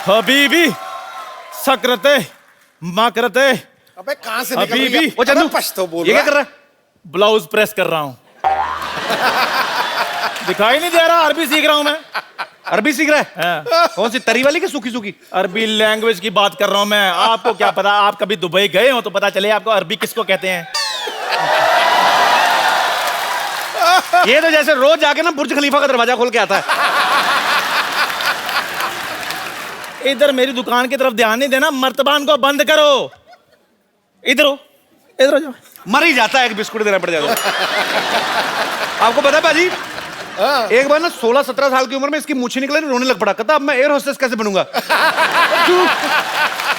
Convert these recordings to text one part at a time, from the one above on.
हबीबी सकरते माकरते। अबे कहाँ से निकल अभी गया? भी। वो चंदू पश्तो बोल ये रहा क्या कर रहा है? ब्लाउज प्रेस कर रहा हूँ। दिखाई नहीं दे रहा? अरबी सीख रहा हूँ मैं। अरबी सीख रहा है? हाँ। कौन सी, तरी वाली की सूखी सूखी? अरबी लैंग्वेज की बात कर रहा हूँ मैं। आपको क्या पता, आप कभी दुबई गए हो तो पता चले आपको अरबी किसको कहते हैं। ये तो जैसे रोज जाके ना बुर्ज खलीफा का दरवाजा खोल के आता है। इधर मेरी दुकान की तरफ ध्यान नहीं देना, मर्तबान को बंद करो। इधर हो, इधर हो जाओ। मर ही जाता है, एक बिस्कुट देना पड़ जाता है। आपको पता है भाजी, एक बार ना 16-17 साल की उम्र में इसकी मूछें निकले, रोने लग पड़ा। कहता अब मैं एयर होस्टेस कैसे बनूंगा। क्यों?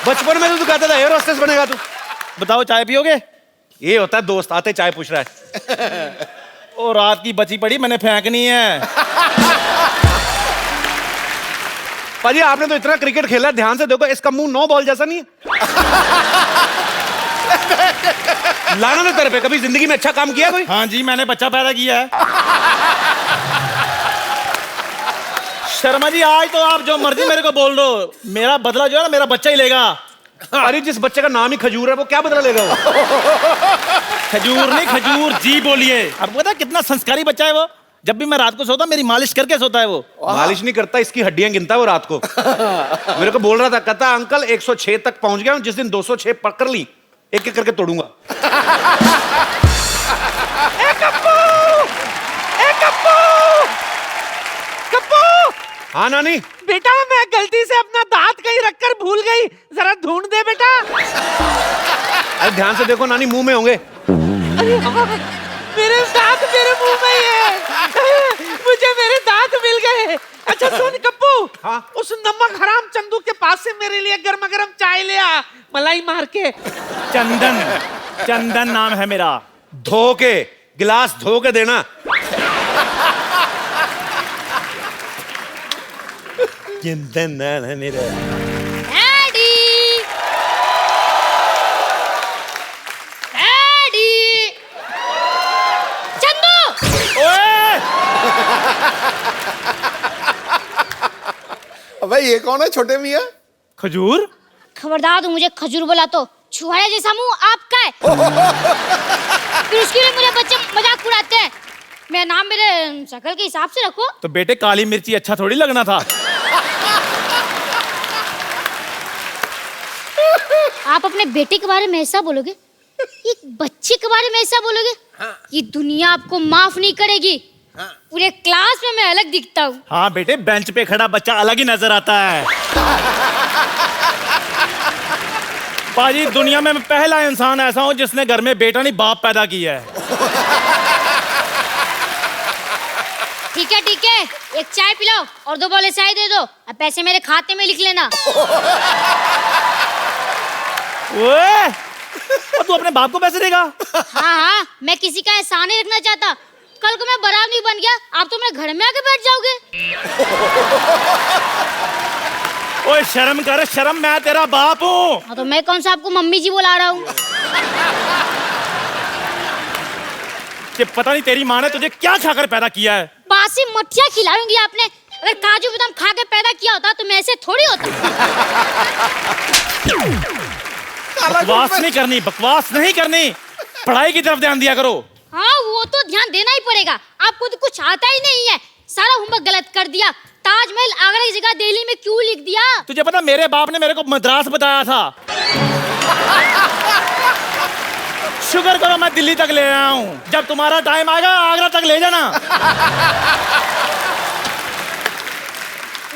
बचपन में तो कहता था एयर होस्टेस बनेगा तू। बताओ चाय पियोगे? ये होता है दोस्त आते चाय पूछ रहा है। और रात की बची पड़ी मैंने फेंकनी है। पाजी आपने तो इतना क्रिकेट खेला है, ध्यान से देखो, इसका मुंह 9 बॉल जैसा नहीं है। लाना ना तेरे पे, कभी जिंदगी में अच्छा काम किया कोई? हाँ जी, मैंने बच्चा पैदा किया है। शर्मा जी आज तो आप जो मर्जी मेरे को बोल दो, मेरा बदला जो है ना मेरा बच्चा ही लेगा। अरे जिस बच्चे का नाम ही खजूर है वो क्या बदला लेगा वो? खजूर नहीं, खजूर जी बोलिए। आपको पता है कितना संस्कारी बच्चा है वो? जब भी मैं रात को सोता मेरी मालिश करके सोता है वो। मालिश नहीं करता, इसकी हड्डियां गिनता है वो रात को। मेरे को बोल रहा था, कहता अंकल 106 तक पहुंच गया हूं, जिस दिन 206 पकड़ ली एक एक करके तोड़ूंगा। हाँ नानी। बेटा मैं गलती से अपना दांत कहीं रखकर भूल गई, जरा ढूंढ दे बेटा। अरे ध्यान से देखो नानी, मुंह में होंगे। अरे हाँ, मेरे दांत मेरे मुंह में ही है। मुझे मेरे दांत मिल गए। अच्छा सुन कप्पू, हाँ? उस नमक हराम चंदू के पास से मेरे लिए गर्मा गर्म चाय ले आ, मलाई मार के। चंदन, चंदन नाम है मेरा। धो के, गिलास धो के देना। चंदन नाम है मेरा। Daddy, daddy, Chandu. ओए! अबे ये कौन है छोटे मियाँ? खजूर? खबरदार तू मुझे खजूर बोला तो छुआरे जैसा मुंह आपका है। फिर उसके लिए मुझे बच्चे मजाक उड़ाते हैं। मेरा नाम मेरे शक्ल के हिसाब से रखो। तो बेटे काली मिर्ची अच्छा थोड़ी लगना था। आप अपने बेटे के बारे में ऐसा बोलोगे, एक बच्चे के बारे में ऐसा बोलोगे? हाँ। ये दुनिया आपको माफ नहीं करेगी। हाँ। पूरे क्लास में मैं अलग दिखता हूँ। हाँ बेटे, बेंच पे खड़ा बच्चा अलग ही नजर आता है। बाजी दुनिया में मैं पहला इंसान ऐसा हूँ जिसने घर में बेटा नहीं बाप पैदा किया है। ठीक है ठीक है, एक चाय पिलाओ और 2 बोले चाय दे दो। अब पैसे मेरे खाते में लिख लेना। ओए! और तू अपने बाप को पैसे देगा? हाँ हाँ, मैं किसी का एहसान नहीं रखना चाहता। कल को मैं बड़ा नहीं बन गया, आप तो मेरे घर में आके बैठ जाओगे। ओए शर्म कर, शर्म, मैं तेरा बाप हूँ। हाँ तो मैं कौन सा आपको मम्मी जी बुला रहा हूँ? कि पता नहीं तेरी माँ ने तुझे क्या खाकर पैदा किया है। बासी मठिया खिलाऊंगी आपने। अगर काजू बादाम खा के पैदा किया होता तो मैं ऐसे थोड़ी होता। बकवास नहीं करनी, बकवास नहीं करनी। पढ़ाई की तरफ ध्यान दिया करो। हाँ वो तो ध्यान देना ही पड़ेगा, आपको तो कुछ आता ही नहीं है। सारा होमवर्क गलत कर दिया। ताजमहल आगरा की जगह दिल्ली में क्यों लिख दिया? तुझे पता मेरे बाप ने मेरे को मद्रास बताया था। शुक्र करो मैं दिल्ली तक ले आया हूँ। जब तुम्हारा टाइम आएगा आगरा तक ले जाना।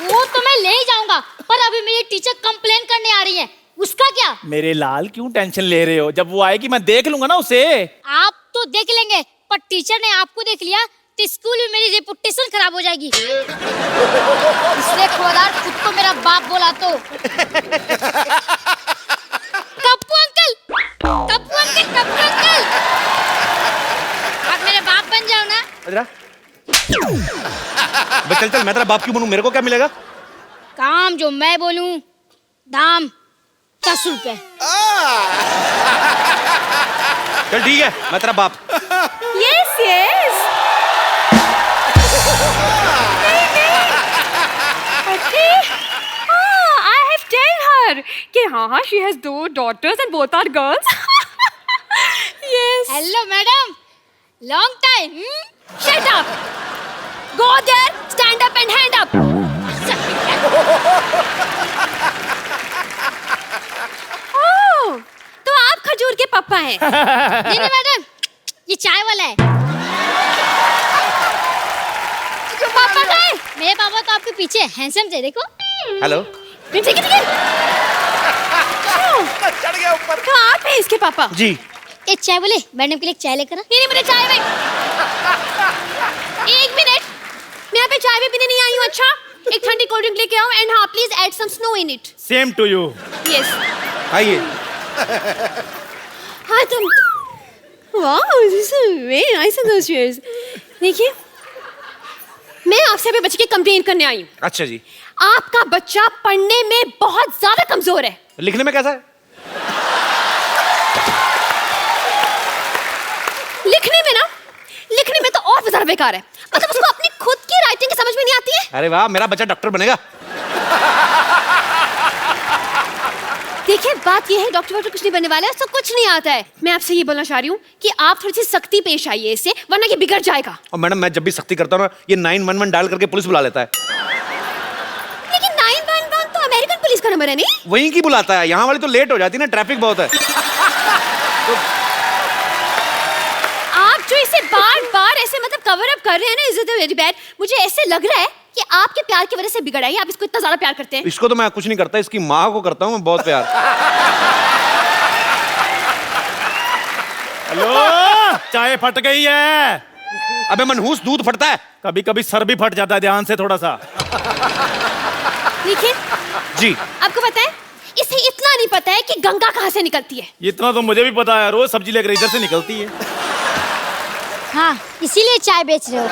वो तो मैं ले ही जाऊंगा, पर अभी मेरी टीचर कंप्लेन करने आ रही है। उसका क्या? मेरे लाल क्यों टेंशन ले रहे हो? जब वो आएगी मैं देख लूंगा ना उसे। आप तो देख लेंगे, पर टीचर ने आपको देख लिया तो स्कूल में मेरी रेपुटेशन खराब हो जाएगी। इसलिए खबरदार, खुद को मेरा बाप बोला तो। Kappu uncle, Kappu uncle, Kappu uncle, आप मेरे बाप बन जाओ ना। चल चल, मैं तेरा बाप क्यों बनूं? मेरे को क्या मिलेगा? काम जो मैं बोलूं, दाम 10 रुपए। चल ठीक है, मैं तेरा बाप। Yes yes. Okay. Oh, I यार कि हाँ she has 2 daughters and both are girls. Yes. Hello madam, long time. Shut up. Go there, stand up and hand up. Oh, तो आप खजूर के पापा हैं। नहीं नहीं मैडम, ये चाय वाला है। पापा गए। मेरे पापा तो आपके पीछे हैंडसम थे, देखो। हेलो। ठीक है ठीक है। चढ़ गया ऊपर। कहाँ आप हैं इसके पापा? जी। एक चाय बोले, मैडम के लिए एक चाय लेकर आ। नहीं नहीं मुझे चाय भाई। एक मिनट, मैं यहाँ पे चाय भी पीने नहीं आई हूँ। अच्छा, एक ठंडी कोल्ड ड्रिंक लेके आओ एंड हाँ please add some snow in it. Same to you. Yes. आइए। हाँ तुम। Wow, this is very nice of those cheers. देखिए, मैं आपसे अभी बच्चे की कंप्लेंट करने आई हूँ। अच्छा जी। आपका बच्चा पढ़ने में बहुत ज्यादा कमजोर है। लिखने में कैसा है? लिखने में तो और भी ज्यादा बेकार है। मतलब उसको अपनी खुद की राइटिंग समझ में नहीं आती है। अरे वाह, मेरा बच्चा डॉक्टर बनेगा। देखिए, बात ये है डॉक्टर वॉक्टर कुछ नहीं बनने वाला है, उसको कुछ नहीं आता है। मैं आपसे ये बोलना चाह रही हूँ कि आप थोड़ी सी सख्ती पेश आइए इससे, वरना ये बिगड़ जाएगा। और मैडम, मैं जब भी सख्ती करता हूँ ना, ये 911 डायल करके पुलिस बुला लेता है। लेकिन 911 तो अमेरिकन पुलिस का नंबर है नहीं? वहीं की बुलाता है, यहाँ वाली तो लेट हो जाती है ना, ट्रैफिक बहुत है। आप जो इसे बार बार ऐसे मतलब कवर अप कर रहे हैं ना, इज इट वेरी बैड। मुझे ऐसे लग रहा है कि आपके प्यार की वजह से बिगड़ा है। आप इसको इतना ज्यादा प्यार करते हैं। इसको तो मैं कुछ नहीं करता, इसकी माँ को करता हूँ मैं बहुत प्यार। हेलो, चाय फट गई है। अबे मनहूस, दूध फटता है। कभी कभी सर भी फट जाता है, ध्यान से थोड़ा सा। देखिए जी। आपको पता है, इसे इतना नहीं पता है कि गंगा कहाँ से निकलती है। इतना तो मुझे भी पता है, रोज सब्जी लेकर इधर से निकलती है। हाँ, इसीलिए चाय बेच रहे हो।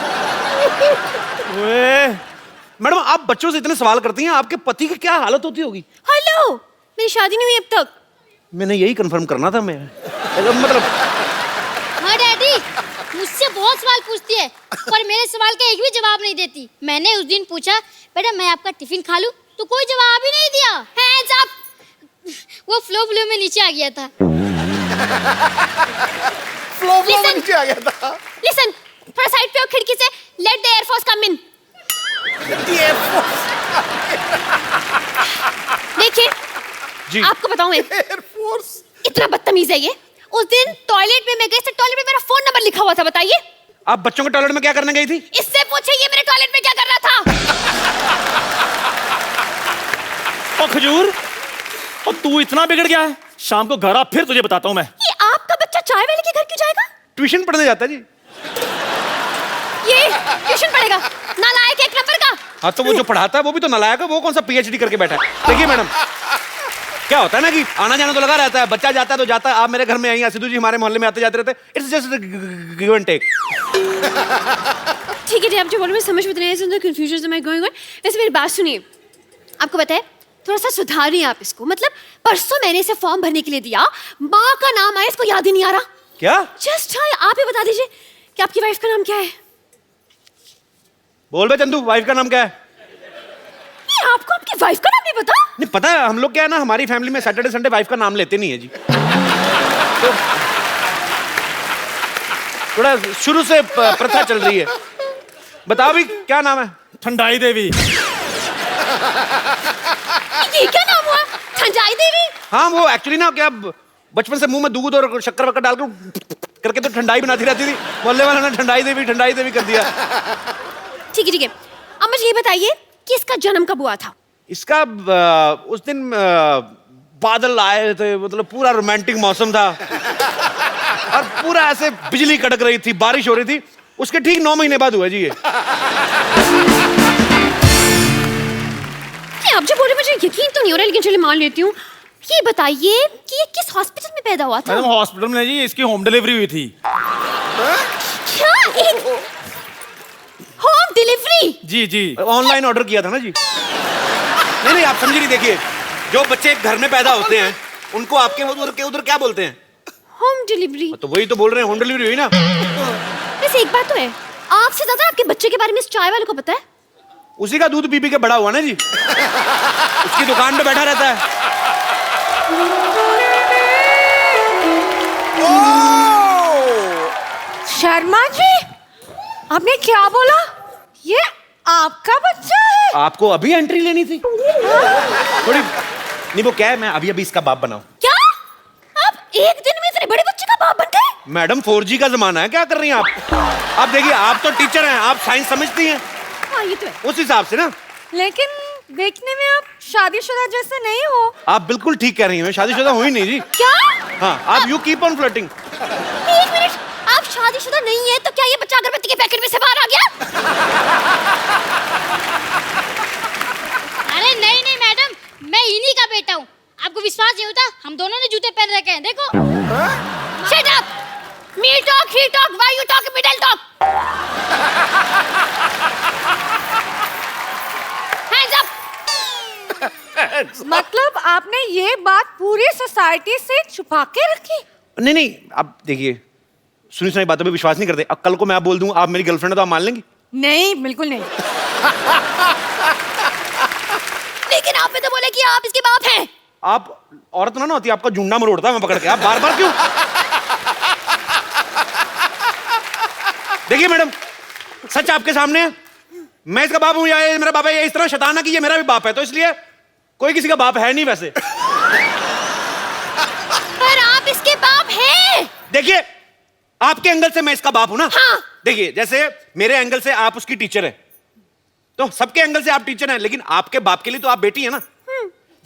ओए, मैडम, आप बच्चों से इतने सवाल करती हैं, आपके पति की क्या हालत होती होगी? हेलो, मेरी शादी नहीं हुई अब तक। मैंने यही कंफर्म करना था। मैं मतलब हाँ डैडी, मुझसे बहुत सवाल पूछती है, पर मेरे सवाल का एक भी जवाब नहीं देती। मैंने उस दिन पूछा, बेटा मैं आपका टिफिन खा लूं, तो कोई जवाब ही नहीं दिया। Hands up. वो फ्लो में नीचे आ गया था। फ्लो में नीचे आ गया था। लिसन, थोड़ा साइड पे आओ खिड़की से। लेट द एयरफोर्स कम इन। देखिए जी। आपको बताऊं, मैं एयरफोर्स। इतना बदतमीज है ये। उस दिन टॉयलेट में मैं गई, टॉयलेट में मेरा फोन नंबर लिखा हुआ था। बताइए आप बच्चों के टॉयलेट में क्या करने गई थी? इससे पूछे ये मेरे टॉयलेट में क्या कर रहा था। ओ खजूर, और तू इतना बिगड़ गया है। शाम को घर आ, फिर तुझे बताता हूँ मैं। ये आपका बच्चा चाय वाले के घर क्यों जाएगा? ट्यूशन पढ़ने जाता है जी। ये ट्यूशन पढ़ेगा, नालायक एक नंबर का। हाँ, तो वो जो पढ़ाता है वो भी तो नालायक है। वो कौन सा PhD करके बैठा है? देखिए मैडम, क्या होता है ना कि आना जाना तो लगा रहता है, बच्चा जाता है तो जाता है। आप मेरे घर में आई, सिद्धू जी हमारे मोहल्ले में आते जाते रहते हैं। It's just give and take. ठीक है, आप जो बोल रहे हैं समझ में नहीं आया, समझो कंफ्यूजन से मैं गोइंग ऑन। वैसे मेरी बात सुनिए, आपको पता है थोड़ा सा सुधारिए आप इसको। मतलब परसों मैंने इसे फॉर्म भरने के लिए दिया, माँ का नाम आया, इसको याद ही नहीं आ रहा। क्या? जस्ट आप ही बता दीजिए कि आपकी वाइफ का नाम क्या है। बोल बे चंदू, वाइफ का नाम क्या है? ये आपको आपकी वाइफ का नाम नहीं पता? नहीं पता है, हम लोग क्या है ना, हमारी फैमिली में सैटरडे संडे वाइफ का नाम लेते नहीं है जी। तो थोड़ा शुरू से प्रथा चल रही है। बताओ भी क्या नाम है? ठंडाई देवी। ये क्या नाम हुआ? ठंडाई देवी? हाँ, वो एक्चुअली ना क्या बचपन से मुंह में दूध और शक्कर वक्कर डाल करके तो ठंडाई बनाती रहती थी। मोहल्ले वालों ने ठंडाई देवी कर दिया। ठीक है। अब मुझे ये बताइए कि इसका जन्म कब हुआ था? इसका उस दिन बादल आए थे, मतलब पूरा रोमांटिक मौसम था और पूरा ऐसे बिजली कड़क रही थी, बारिश हो रही थी। उसके ठीक 9 महीने बाद हुआ जी ये। आप जो बोल रहे मुझे यकीन तो नहीं हो रहा, लेकिन चलिए मान लेती हूँ। ये बताइए कि ये किस हॉस्पिटल में पैदा हुआ था? मैडम हॉस्पिटल में जी, इसकी होम डिलीवरी हुई थी। क्या? एक होम डिलीवरी? जी। ऑनलाइन ऑर्डर किया था ना जी। नहीं आप समझी नहीं। देखिए, जो बच्चे घर में पैदा होते हैं उनको आपके उधर क्या बोलते हैं? Home delivery. तो वही तो बोल रहे हैं, होम डिलीवरी हुई ना। वैसे एक बात तो है, आपसे ज्यादा आपके बच्चे के बारे में इस चाय वाले को पता है। उसी का दूध पी के बड़ा हुआ ना जी। उसकी दुकान पे बैठा रहता है। शर्मा जी, आपने क्या बोला? ये आपका बच्चा है? आपको अभी एंट्री लेनी थी थोड़ी। नहीं वो क्या है, मैं अभी अभी इसका बाप बनाऊं। क्या आप एक दिन में इतने बड़े बच्चे का बाप बन गए? मैडम 4G का जमाना है, क्या कर रही हैं आप देखिए, आप तो टीचर हैं, आप साइंस समझती हैं, हाँ ये तो है। उस हिसाब से ना। लेकिन देखने में आप शादीशुदा जैसे नहीं हो। आप बिल्कुल ठीक कह रही हैं, मैं शादीशुदा हुई नहीं जी। क्या? हाँ, आप यू कीप ऑन फ्लर्टिंग। एक मिनट, आप शादीशुदा नहीं है तो क्या ये बच्चा अगरबत्ती के पैकेट में से बाहर आ गया? अरे नहीं नहीं मैडम, मैं इन्हीं का बेटा हूँ। आपको विश्वास नहीं होता? हम दोनों ने जूते पहन रखे हैं, देखो। Shut up! Me talk, he talk, why you talk, middle talk? Hands up! मतलब आपने ये बात पूरी सोसाइटी से छुपा के रखी? नहीं नहीं, आप देखिए, सुनी सुनाई बातों पे विश्वास नहीं करते। अब कल को मैं आप बोल दूं आप मेरी गर्लफ्रेंड है तो आप मान लेंगी? नहीं, बिल्कुल नहीं। लेकिन आपने तो बोला कि आप इसके बाप हैं। आप औरत ना होती, आपका झुंडा मरोड़ता मैं पकड़ के, आप बार बार क्यों? देखिए मैडम, सच आपके सामने है, मैं इसका बाप हूं या ये मेरा बाप है, ये इस तरह शैतान है कि ये मेरा भी बाप है, तो इसलिए कोई किसी का बाप है नहीं वैसे। पर आप इसके बाप हैं। देखिए, आपके एंगल से मैं इसका बाप हूं ना। हाँ। देखिए, जैसे मेरे एंगल से आप उसकी टीचर है, तो सबके एंगल से आप टीचर हैं, लेकिन आपके बाप के लिए तो आप बेटी है ना।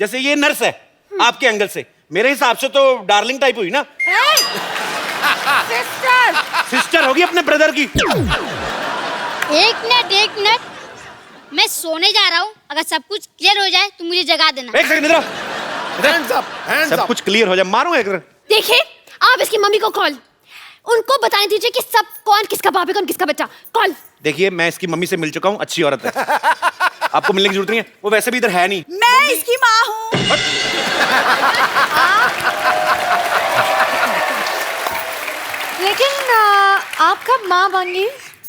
जैसे ये नर्स है, आपके एंगल से, मेरे हिसाब से तो डार्लिंग टाइप हुई ना। सिस्टर। सिस्टर होगी अपने ब्रदर की। एक मिनट, मैं सोने जा रहा हूँ। अगर सब कुछ क्लियर हो जाए तो मुझे जगा देना। एक सेकंड इधर। Hands up, hands सब up. कुछ क्लियर हो जाए, मारूंगा एक। देखिए, आप इसकी मम्मी को कॉल, उनको बताने दीजिए कि सब कौन किसका बाप है, कौन किसका बच्चा। कॉल। देखिए, मैं इसकी मम्मी से मिल चुका हूँ, अच्छी औरत है, आपको मिलने की जरूरत नहीं है, वो वैसे भी इधर है नहीं। मैं इसकी माँ हूँ। लेकिन आप कब माँ बन गई?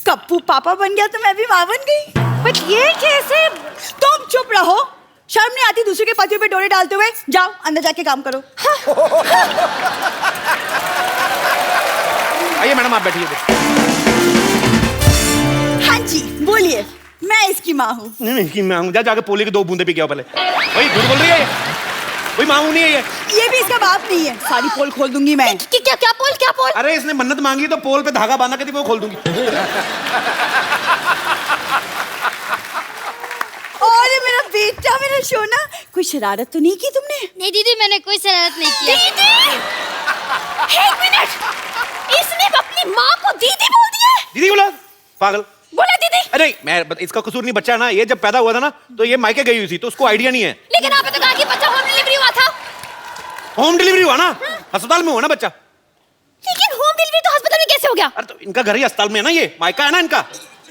कप्पू पापा बन गया तो मैं भी माँ बन गई। बट ये कैसे? तुम चुप रहो, शर्म नहीं आती दूसरे के पतियों पे डोरे डालते हुए? जाओ अंदर जाके काम करो। आइए मैडम, आप बैठिए। हाँ जी बोलिए, मैं इसकी माँ हूँ। नहीं कि मैं हूँ, जाके पोली की 2 बूंदे पी के आओ पहले। वही झूठ बोल रही है, कोई माँ नहीं है ये भी इसका बाप नहीं है। सारी पोल खोल दूंगी मैं। क्या पोल, क्या पोल? अरे इसने मन्नत मांगी तो पोल पे धागा बांधा के थी, वो खोल दूंगी। और मेरा बेटा, मेरा सोना, कोई शरारत तो नहीं की तुमने? नहीं दीदी, मैंने कोई शरारत नहीं किया। दीदी! एक मिनट, इसने अपनी माँ को दीदी बोल दिया है? दीदी बोला? पागल। बोला दीदी? अरे मैं, इसका कसूर नहीं, बच्चा है ना, ये जब पैदा हुआ था ना तो ये मायके गई हुई थी, तो उसको आइडिया नहीं है। लेकिन आपने तो कहा कि बच्चा होम डिलीवरी हुआ था। होम डिलीवरी हुआ ना, अस्पताल में हुआ ना बच्चा। लेकिन होम डिलीवरी तो अस्पताल में कैसे हो गया? अरे तो इनका घर ही अस्पताल में है ना, ये मायका है ना इनका।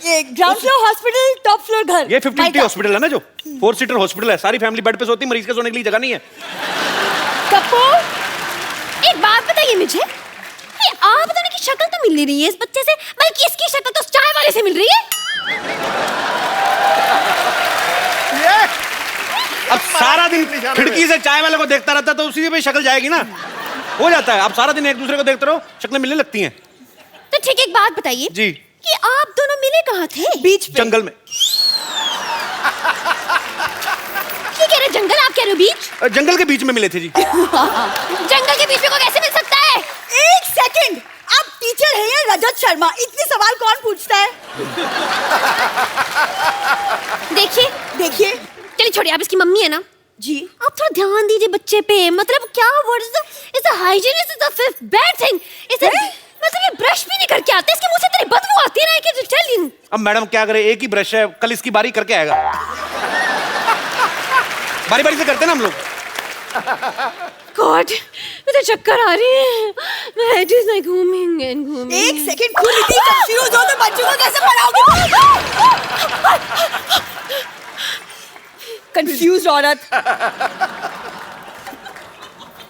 ये ground floor hospital, top floor घर। ये 50 हॉस्पिटल है ना, जो 4 सीटर हॉस्पिटल है, सारी फैमिली बेड पे सोती, मरीज के सोने के लिए जगह नहीं है। कप्पू, एक बात बताइए मुझे, ये आप दोनों की शक्ल तो मिल नहीं रही है इस बच्चे से, बल्कि इसकी शक्ल तो उस चाय वाले से मिल रही है। अब सारा दिन खिड़की से चाय वाले को देखता रहता तो उसी पे शक्ल जाएगी ना, हो जाता है। आप सारा दिन एक दूसरे को देखते रहो, शक्लें मिलने लगती हैं। तो ठीक, एक बात बताइए जी, कि आप दोनों मिले कहाँ थे? बीच पे। जंगल में। ये कह रहे जंगल, आप कह रहे हो बीच? जंगल के बीच में मिले थे जी। जंगल के बीच में को कैसे मिल सकता है? एक सेकंड, आप टीचर हैं या रजत शर्मा? इतने सवाल कौन पूछता है? देखिए चलिए छोड़िए, आप इसकी मम्मी है ना जी। आप थोड़ा ध्यान दीजिए बच्चे पे। मतलब क्या word is the hygiene is the fifth bad thing. Is मतलब ये ब्रश भी नहीं करके आते, इसके मुंह से तेरी बदबू आती है ना। कि टेल यू, अब मैडम क्या करे, एक ही ब्रश है, कल इसकी बारी करके आएगा। बारी बारी से करते ना हम लोग। गॉड, मुझे चक्कर आ रही है। मैं हेड इज लाइक घूमिंग एंड घूमिंग। एक सेकंड, खुद इतनी कंफ्यूज हो तो बच्चों को कैसे पढ़ाओगे? कंफ्यूज औरत।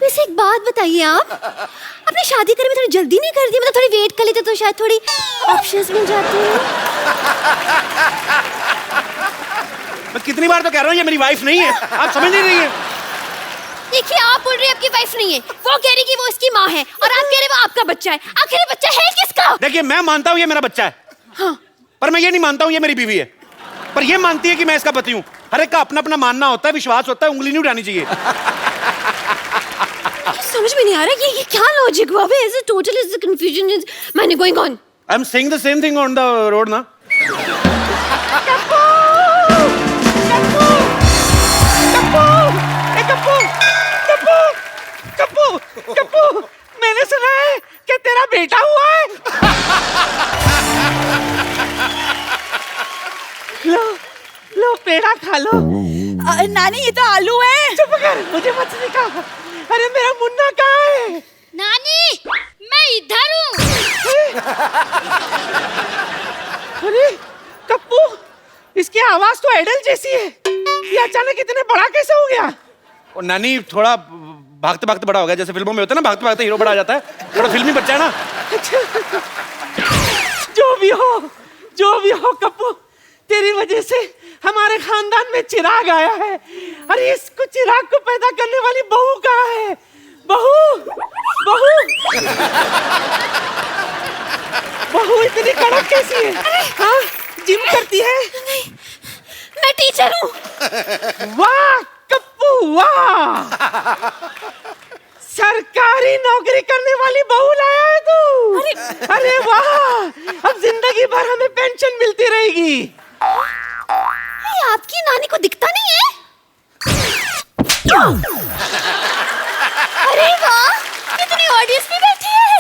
वैसे एक बात बताइए, आप अपनी शादी करने में थोड़ी जल्दी नहीं कर दी? मतलब थोड़ी वेट कर लेते तो शायद थोड़ी ऑप्शंस मिल जाते हैं। मैं कितनी बार तो कह रहा हूँ ये मेरी वाइफ नहीं है, आप समझ नहीं रही है। देखिए, आप बोल रहे हैं आपकी वाइफ नहीं है, वो कह रही कि वो इसकी माँ है, और आप कह रहे हैं वो आपका बच्चा है। आखिर ये बच्चा है किसका? देखिए, मैं मानता हूँ ये मेरा बच्चा है, हाँ। पर मैं ये नहीं मानता हूँ ये मेरी बीवी है। पर ये मानती है कि मैं इसका पति हूँ। हर एक का अपना अपना मानना होता है, विश्वास होता है, उंगली नहीं उठानी चाहिए। समझ में नहीं आ रहा ये क्या लॉजिक हुआ? Where is the total is the confusion is मैंने going on? I'm saying the same thing on the road ना। कप्पू, मैंने सुना है कि तेरा बेटा हुआ है। लो पेड़ा खा लो। नानी ये तो आलू है। चुप कर, मुझे मत सिखा। अरे मेरा मुन्ना कहाँ है? नानी, मैं इधर हूँ। अरे कप्पू, इसकी आवाज तो आइडल जैसी है। ये अचानक इतने बड़ा कैसे हो गया? और नानी थोड़ा भागते भागते बड़ा हो गया, जैसे फिल्मों में होता है ना, भागते भागते हीरो बड़ा आ जाता है, थोड़ा फिल्मी बच्चा है ना। जो भी हो कप्पू, तेरी वजह से हमारे खानदान में चिराग आया है। अरे इसको चिराग को पैदा करने वाली बहू कहाँ है? बहू इतनी कड़क कैसी है? हाँ, जिम करती है? नहीं, मैं टीचर हूँ। वाह कप्पू वाह, सरकारी नौकरी करने वाली बहू लाया है तू। अरे वाह, अब जिंदगी भर हमें पेंशन मिलती रहेगी। ये आपकी नानी को दिखता नहीं है? अरे वाह, कितनी ऑडियंस भी बैठी है।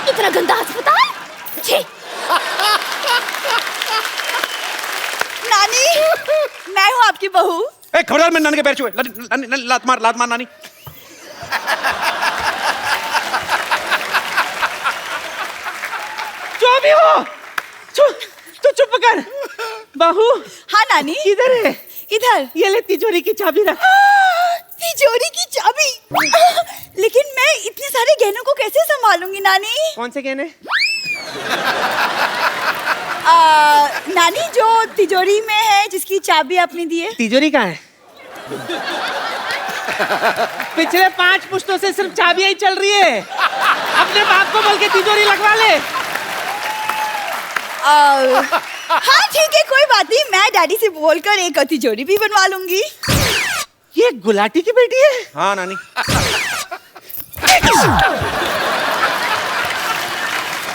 इतना गंदा अस्पताल। छी। नानी, मैं हूँ आपकी बहू। ए, खबरदार, मैं नानी के पैर छुए। लात मार नानी। जो भी हो, तू चुप कर। बहू। हाँ नानी। किधर है? इधर। ये ले तिजोरी की चाबी रख। तिजोरी की चाबी? लेकिन मैं इतने सारे गहनों को कैसे संभालूंगी नानी? कौन से गहने? नानी, जो तिजोरी में है, जिसकी चाबी आपने दी है। तिजोरी कहाँ है? पिछले 5 पुश्तों से सिर्फ चाबियां ही चल रही है। अपने बाप को बोल के तिजोरी लगवा ले। हाँ ठीक है, कोई बात नहीं, मैं डैडी से बोलकर एक तिजोरी भी बनवा लूंगी। ये गुलाटी की बेटी है? हाँ नानी।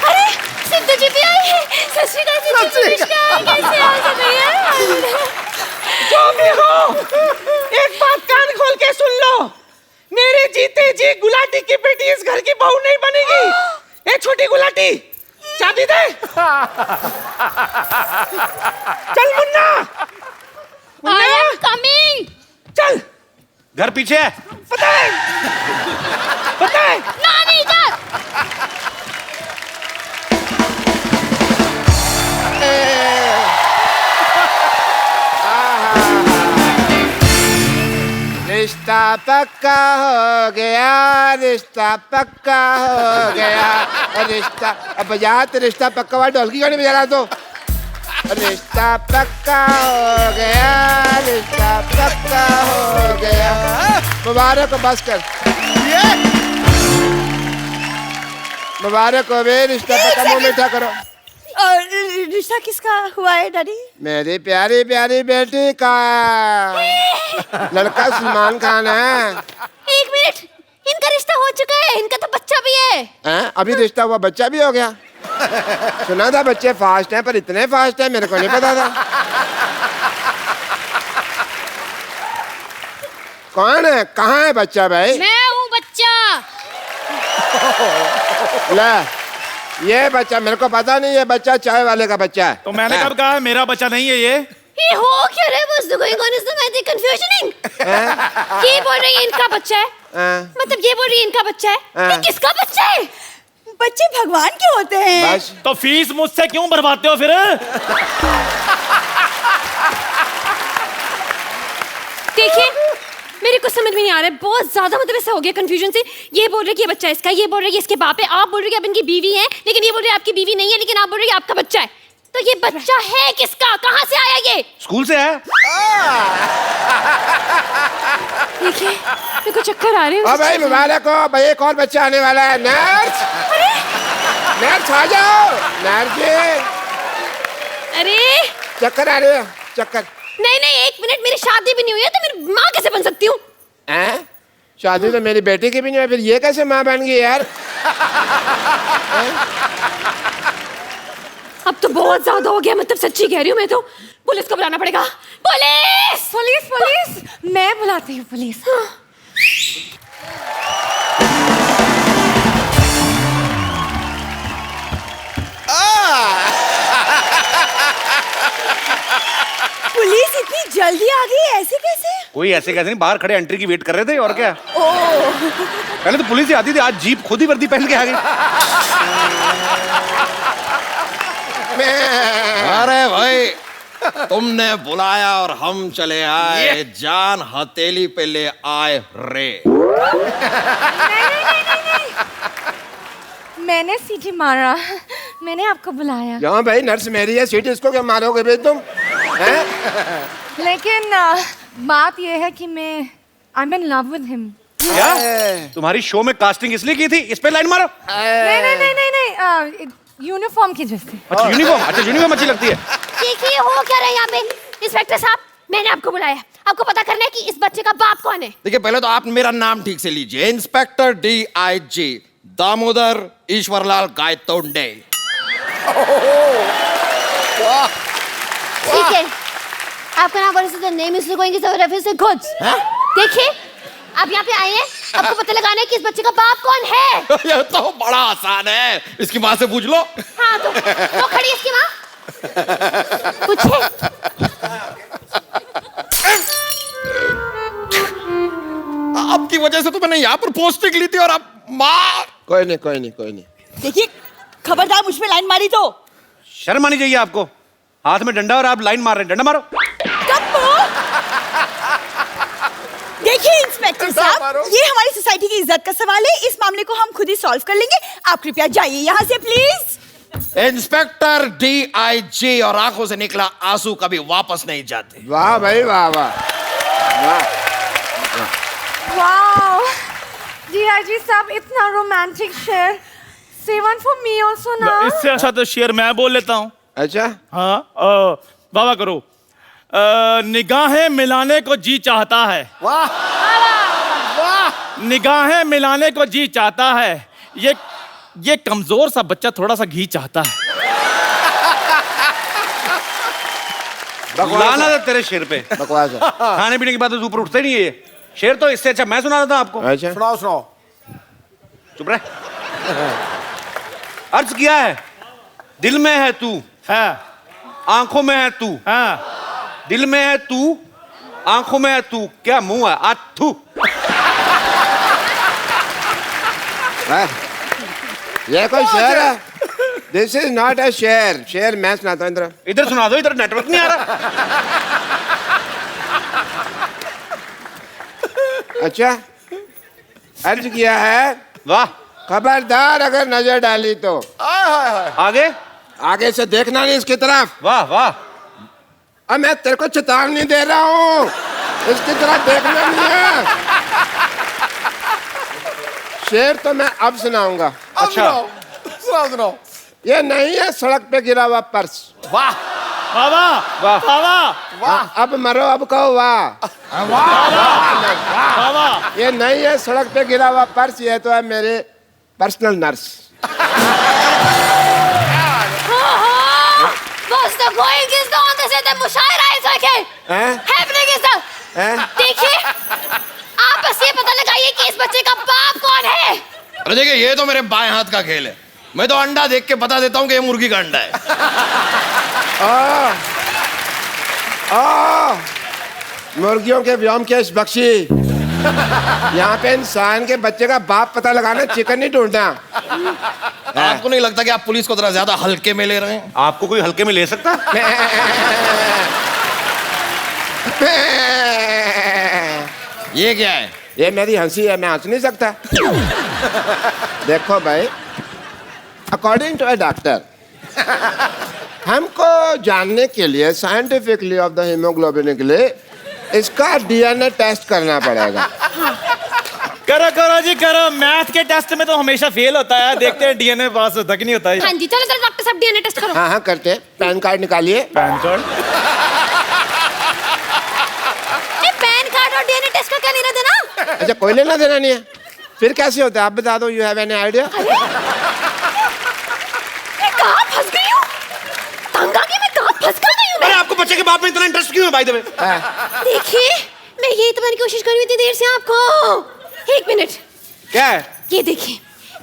अरे सिद्धू जी भी आई है। सत श्री अकाल सिद्धू जी, कैसे आ सकते हैं? जो भी हो, एक बात कान खोल के सुन लो। मेरे जीते जी गुलाटी की बेटी इस घर की बहू नहीं बनेगी। ए छोटी गुलाटी, चाबी दे। चल मुन्ना। I am coming. चल। घर पीछे है। पता है। नानी इधर। रिश्ता पक्का हो गया, रिश्ता पक्का हो गया, रिश्ता। अब बजा तो रिश्ता पक्का हुआ, ढोल की गाड़ी बजा रहा तो। रिश्ता पक्का हो गया, रिश्ता पक्का हो गया। मुबारक हो, बस कर। मुबारक हो बे, रिश्ता पक्का, मुंह मीठा करो। रिश्ता किसका हुआ है डैडी? मेरी प्यारी प्यारी बेटी का। लड़का सलमान खान है। एक मिनट, इनका रिश्ता हो चुका है, इनका तो बच्चा भी है। अभी रिश्ता हुआ, बच्चा भी हो गया। सुना था बच्चे फास्ट हैं, पर इतने फास्ट हैं मेरे को नहीं पता था। कौन है? कहाँ है बच्चा भाई? मैं हूँ बच्चा। ले, ये बच्चा मेरे को पता नहीं, ये बच्चा चाय वाले का बच्चा है। तो मैंने कब कहा मेरा बच्चा नहीं है ये? ये हो क्या रहा है? What's going on? Is the confusioning? ये बोल रही है इनका बच्चा है, मतलब ये बोल रही है इनका बच्चा है। ये किसका बच्चा है? बच्चे भगवान के होते हैं। बस तो फीस मुझसे क्यों भरवाते हो फिर? देखिए, मेरे को समझ में नहीं आ रहा है, बहुत ज्यादा मतलब ऐसा हो गया कंफ्यूजन से। ये बोल रहे कि ये बच्चा इसका, ये बोल रहे कि इसके बाप है, आप बोल रहे कि आप इनकी बीवी हैं, लेकिन ये बोल रहे आपकी बीवी नहीं है, लेकिन आप बोल रहे कि आपका बच्चा है। तो ये बच्चा है किसका? कहाँ से आया ये? स्कूल से है। को चक्कर आ रहे हैं ओ भाई मुबारक हो भाई, एक और बच्चा आने वाला है। नर्स, नर्स आ जाओ। नर्स जी, अरे चक्कर आ रहे हो? चक्कर? नहीं नहीं, 1 मिनट, मेरी शादी भी नहीं हुई है तो मेरी माँ कैसे बन सकती हूँ? हैं? शादी तो मेरी बेटी की भी नहीं है, फिर ये कैसे माँ बन गई यार? अब तो बहुत ज्यादा हो गया, मतलब सच्ची कह रही हूँ मैं तो। पुलिस को बुलाना पड़ेगा। पुलिस पुलिस पुलिस, मैं बुलाती हूँ पुलिस। पुलिस इतनी जल्दी आ गई, ऐसे कैसे? कोई ऐसे कैसे नहीं, बाहर खड़े एंट्री की वेट कर रहे थे और क्या। पहले तो पुलिस ही आती थी, आज जीप खुद ही वर्दी पहन के आ गई। अरे भाई, तुमने बुलाया और हम चले आए, जान हथेली पे ले आए रे। मैंने सीटी मारा, मैंने आपको बुलाया। क्यों भाई, नर्स मेरी है, सीट इसको क्या मारोगे भाई तुम? हैं? लेकिन बात यह है कि मैं I am in love with him. क्या तुम्हारी शो में कास्टिंग इसलिए की थी, इस पे लाइन मारो? नहीं नहीं नहीं नहीं नहीं, यूनिफॉर्म की वजह से। अच्छा यूनिफॉर्म, अच्छा यूनिफॉर्म अच्छी लगती है। देखिए हो क्या रहा है यहाँ पे। इंस्पेक्टर साहब, मैंने आपको बुलाया, आपको पता करना है कि इस बच्चे का बाप कौन है। देखिए, पहले तो आप मेरा नाम ठीक से लीजिए। Inspector DIG Damodar Ishwarlal Gaitonde. ठीक है, आपका नाम वर्ष the name is going to reference to goods. देखिए, आप यहाँ पे आए हैं, आपको पता लगाना है कि इस बच्चे का बाप कौन है। ये तो बड़ा आसान है, इसकी माँ से पूछ लो। हाँ तो खड़ी है इसकी माँ, पूछे। आपकी वजह से तो मैंने यहाँ पर पोस्टिंग ली थी और आप माँ। कोई नहीं कोई नहीं कोई नहीं। देखिए, खबरदार मुझ पे लाइन मारी तो। शर्म आनी चाहिए आपको, हाथ में डंडा और आप लाइन मार रहे हैं। डंडा मारो। देखिए इंस्पेक्टर साहब, ये हमारी सोसाइटी की इज्जत का सवाल है, इस मामले को हम खुद ही सॉल्व कर लेंगे। आप कृपया जाइए यहाँ से प्लीज। इंस्पेक्टर DIG और आंखों से निकला आंसू कभी वापस नहीं जाते। वाह भाई वाह वाह वाह। वाओ, DIG साहब, इतना रोमांटिक शेर। Say one for me also ना। इससे अच्छा तो शेर मैं बोल लेता हूँ। अच्छा हाँ, वाह वाह करो। निगाहें मिलाने को जी चाहता है। वाह वाह। निगाहें मिलाने को जी चाहता है, ये कमजोर सा बच्चा थोड़ा सा घी चाहता है। लाना था तेरे शेर पे। बकवास है। खाने पीने की बात तो ऊपर उठते नहीं है ये। शेर तो इससे अच्छा मैं सुना देता हूं आपको। अच्छा सुनाओ सुनाओ। चुप रहे। अर्ज किया है, दिल में है तू, है, आंखों में है तू। हाँ, दिल में है तू, आंखों में है तू, क्या मुंह है आ थू। ये कोई शेर है? दिस इज नॉट अ शेर। शेर मैं सुनाता हूँ। इधर इधर सुना दो, इधर नेटवर्क नहीं आ रहा। अच्छा, अर्ज किया है, वाह, खबरदार अगर नजर डाली तो। आगे आगे से देखना नहीं इसकी तरफ। वाह वाह। अब मैं तेरे को चेतावनी दे रहा हूँ, इसकी तरफ देखना नहीं है। शेर तो मैं अब सुनाऊंगा। अच्छा सुनाओ। ये नहीं है सड़क पे गिरा हुआ पर्स। वाह वाह वाह वाह वाह हाँ, अब मरो, अब कहो वाह। वाह वाह। ये नहीं है सड़क पे गिरा हुआ पर्स, ये तो है मेरे personal nurse. What's the going is on this is the मुशायरा is okay. Happening is the। देखिए, आप बस ये पता लगाइए कि इस बच्चे का बाप कौन है। अरे देखिए, ये तो मेरे बाएं हाथ का खेल है। मैं तो अंडा देख के बता देता हूँ कि ये मुर्गी का अंडा है। मुर्गियों के व्योमकेश बख्शी, यहाँ पे इंसान के बच्चे का बाप पता लगाना, चिकन नहीं ढूंढना। आपको नहीं लगता कि आप पुलिस को जरा ज्यादा हल्के में ले रहे हैं? आपको कोई हल्के में ले सकता? ये क्या है? ये मेरी हंसी है, मैं हंस नहीं सकता। देखो भाई, अकॉर्डिंग टू अ डॉक्टर, हमको जानने के लिए साइंटिफिकली ऑफ द हीमोग्लोबिन के लिए इसका DNA टेस्ट करना पड़ेगा। करो करो जी करो, मैथ के टेस्ट में तो हमेशा फेल होता है, देखते हैं डीएनए पास होता कि नहीं होता है। हाँ जी, चलो चलो डॉक्टर साहब डीएनए टेस्ट करो। हाँ हाँ करते हैं, पैन कार्ड निकालिए। Pan card? पैन कार्ड और डीएनए टेस्ट का क्या लेना देना? अच्छा कोई लेना देना नहीं है, फिर कैसे होता है आप बता दो, यू हैव एनी आइडिया? कहाँ फंस गई हूँ? तंग आ गई मैं, कहाँ फंस कर गई हूँ अरे मैं? आपको बच्चे के बाप में इतना इंटरेस्ट क्यों है बाय द वे? देखिए, मैं यही तुम्हारी कोशिश कर रही थी देर से आपको। एक मिनट, क्या है? ये देखिए,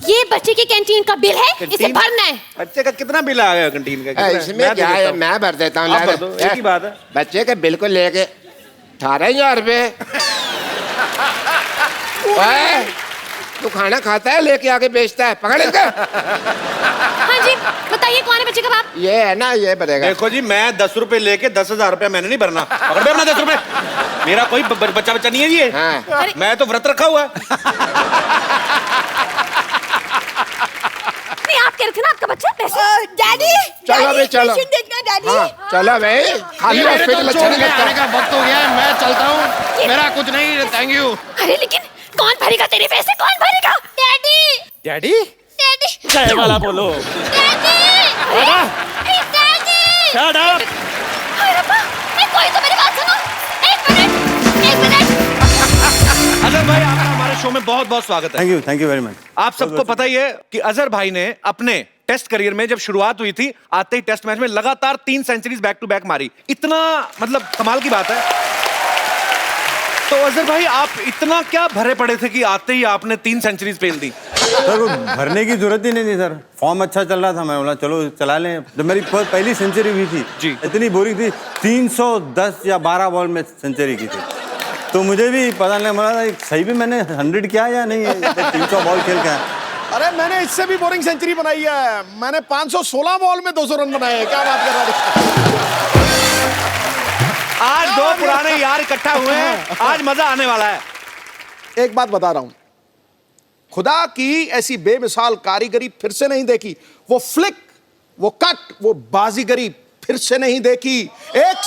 ये बच्चे के कैंटीन का बिल है, इसे कैंटीन? भरना है। बच्चे का कितना बिल आ गया कैंटीन का? कितना? इसमें मैं दे क्या देता है, हूँ। मैं भर देता हूँ। आप भर दो, एक ही बात है। बच्चे के बिल को लेके 18,000 रुपये। तू खाना खाता है लेके आके बेचता है, पकड़ इसका। हाँ जी, बताइए कौन है बच्चे का बाप? ये है ना, ये भरेगा। देखो जी, मैं 10 रुपए लेके 10,000 रुपया मैंने नहीं भरना। पकड़ दे अपना 10 रुपए। मेरा कोई बच्चा नहीं है ये। हाँ। मैं तो व्रत रखा हुआ है। नहीं, आप कह रहे थे ना आपका बच्चा पैसे। डैडी चलो भाई, चलो। पेशेंट देखना डैडी। हाँ चलो भाई, खाली हॉस्पिटल अच्छा नहीं लगता। आने का वक्त हो गया है, मैं चलता हूँ। मेरा कुछ नहीं, थैंक यू। अरे लेकिन कौन भरेगा तेरे पैसे, कौन भरेगा? Daddy daddy? डैडी चाय वाला बोलो। Daddy daddy Shut up! अरे रब्बा, कोई तो मेरी बात सुनो। एक मिनट। अजहर भाई, आपका हमारे शो में बहुत बहुत स्वागत है। Thank you very much. आप सबको पता ही है कि अजहर भाई ने अपने टेस्ट करियर में जब शुरुआत हुई थी, आते ही टेस्ट मैच में लगातार 3 सेंचुरीज बैक टू बैक मारी। इतना मतलब कमाल की बात है। तो अजहर भाई, आप इतना क्या भरे पड़े थे कि आते ही आपने 3 सेंचुरीज पेल दी? सर भरने की जरूरत ही नहीं थी सर, फॉर्म अच्छा चल रहा था, मैं बोला चलो चला लें। जब मेरी पहली सेंचुरी हुई थी जी, इतनी बोरिंग थी, 310 या 12 बॉल में सेंचुरी की थी, तो मुझे भी पता नहीं, बोला सही भी मैंने 100 किया या नहीं, 300 बॉल खेल के। अरे मैंने इससे भी बोरिंग सेंचुरी बनाई है, मैंने 516 बॉल में 200 रन बनाए हैं। क्या बात कर रहा है? आज दो पुराने यार इकट्ठा हुए हैं, आज मजा आने वाला है। एक बात बता रहा हूं, खुदा की ऐसी बेमिसाल कारीगरी फिर से नहीं देखी। वो फ्लिक, वो कट, वो बाजीगरी फिर से नहीं देखी। एक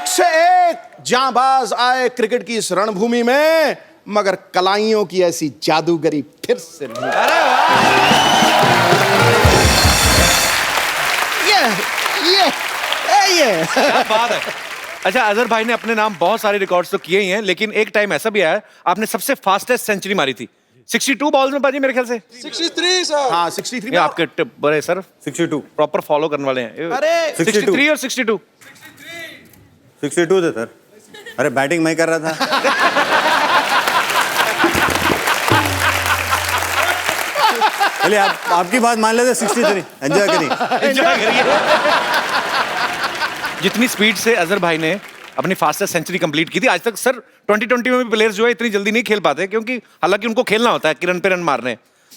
से एक जांबाज आए क्रिकेट की इस रणभूमि में, मगर कलाइयों की ऐसी जादूगरी फिर से नहीं। अरे वाह! ये क्या बात है। अच्छा, अजहर भाई ने अपने नाम बहुत सारे रिकॉर्ड्स तो किए ही हैं, लेकिन एक टाइम ऐसा भी आया आपने सबसे फास्टेस्ट सेंचुरी मारी थी 62 बॉल्स में बाजी, मेरे ख्याल से 63 सर। हाँ 63 ये आपके टिप बड़े सर 62 प्रॉपर फॉलो करने वाले हैं। अरे 63 और 62 62 थे सर। अरे बैटिंग मैं कर रहा था। चलिए आपकी बात मान लेते 63, एंजॉय करिए। एंजॉय करिए। जितनी स्पीड से अजहर भाई ने अपनी फास्टेस्ट सेंचुरी कंप्लीट की थी, आज तक सर 2020 में भी प्लेयर्स जो है इतनी जल्दी नहीं खेल पाते, क्योंकि हालांकि उनको खेलना होता है कि रन पे रन मारने।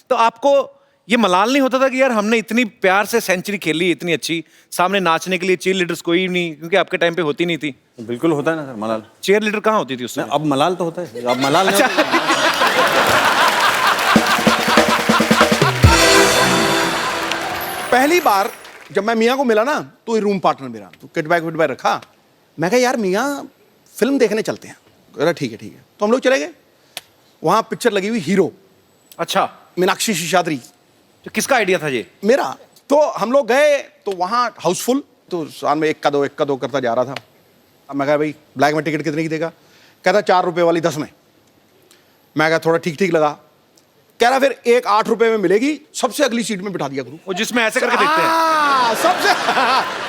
तो आपको ये मलाल नहीं होता था कि यार हमने इतनी प्यार से सेंचुरी खेली इतनी अच्छी, सामने नाचने के लिए चीयर लीडर्स कोई नहीं, क्योंकि आपके टाइम पे होती नहीं थी? बिल्कुल होता है ना सर मलाल। चीयर लीडर कहाँ होती थी उसमें? अब मलाल तो होता है, अब मलाल नहीं होता। पहली बार जब मैं मियाँ को मिला ना, तो ये रूम पार्टनर मेरा, तो किट बैग रखा। मैं कहा यार मियाँ फिल्म देखने चलते हैं। अरे ठीक है। तो हम लोग चले गए, वहाँ पिक्चर लगी हुई हीरो। अच्छा, मीनाक्षी शेषाद्री। तो किसका आइडिया था ये? मेरा। तो हम लोग गए, तो वहाँ हाउसफुल, तो साल में एक का दो करता जा रहा था। अब मैं कहा भाई ब्लैक में टिकट कितने की देगा? कहता 4 रुपये वाली 10 में। मैं कहा थोड़ा ठीक लगा। कह रहा फिर एक 8 रुपए में मिलेगी, सबसे अगली सीट में बिठा दिया करूँ। वो जिसमें ऐसे करके देखते हैं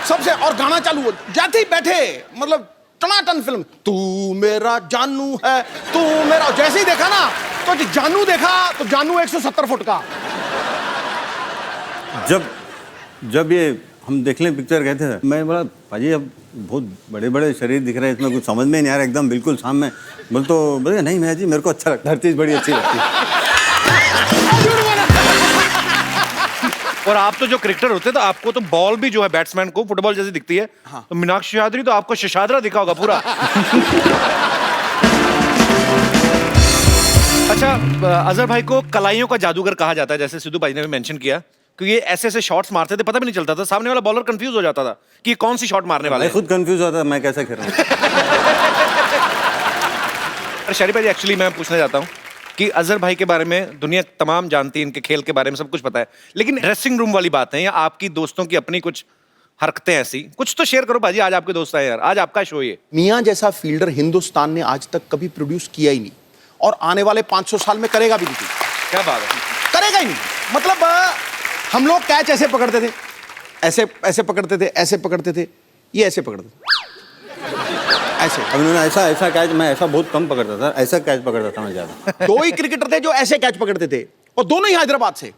सबसे और गाना चालू हो जाते ही बैठे, मतलब टनाटन फिल्म। तू मेरा जानू है, तू मेरा। जैसे ही देखा ना, तो जानू देखा, तो जानू 170 फुट का। जब ये हम देखने पिक्चर गए थे, मैं बोला भाजी अब बहुत बड़े बड़े शरीर दिख रहे हैं, इसमें कुछ समझ में नहीं आ रहा, एकदम बिल्कुल सामने। बोले नहीं मैं जी, मेरे को अच्छा लगता है, हर चीज़ बड़ी अच्छी लगती है। और आप तो जो क्रिकेटर होते, तो आपको तो बॉल भी जो है बैट्समैन को फुटबॉल जैसी दिखती है। हाँ। तो मीनाक्षी शेषाद्री तो आपको शशाद्रा दिखा होगा पूरा। अच्छा, अजहर भाई को कलाइयों का जादूगर कहा जाता है, जैसे सिद्धू भाई ने भी मेंशन किया, क्योंकि ये ऐसे शॉट्स मारते थे, पता भी नहीं चलता था, सामने वाला बॉलर कंफ्यूज हो जाता था कि कौन सी शॉट मारने वाला है। खुद कंफ्यूज होता था मैं कैसे खेल रहा हूँ। शरीफ भाई, एक्चुअली मैं पूछना चाहता हूँ कि अजहर भाई के बारे में दुनिया तमाम जानती है, इनके खेल के बारे में सब कुछ पता है, लेकिन ड्रेसिंग रूम वाली बात है या आपकी दोस्तों की अपनी कुछ हरकतें ऐसी कुछ तो शेयर करो भाजी। आज आपके दोस्त आए यार, आज आपका शो ये। मियां जैसा फील्डर हिंदुस्तान ने आज तक कभी प्रोड्यूस किया ही नहीं और आने वाले 500 साल में करेगा भी नहीं। क्या बात है, करेगा ही नहीं। मतलब हम लोग कैच ऐसे पकड़ते थे, ऐसे ऐसे पकड़ते थे, ऐसे पकड़ते थे, ये ऐसे पकड़ते थे, ऐसे। अब उन्होंने ऐसा कैच मैं ऐसा बहुत कम पकड़ता था, ऐसा कैच पकड़ता था मैं ज्यादा। 2 ही क्रिकेटर थे जो ऐसे कैच पकड़ते थे और दोनों ही हैदराबाद से।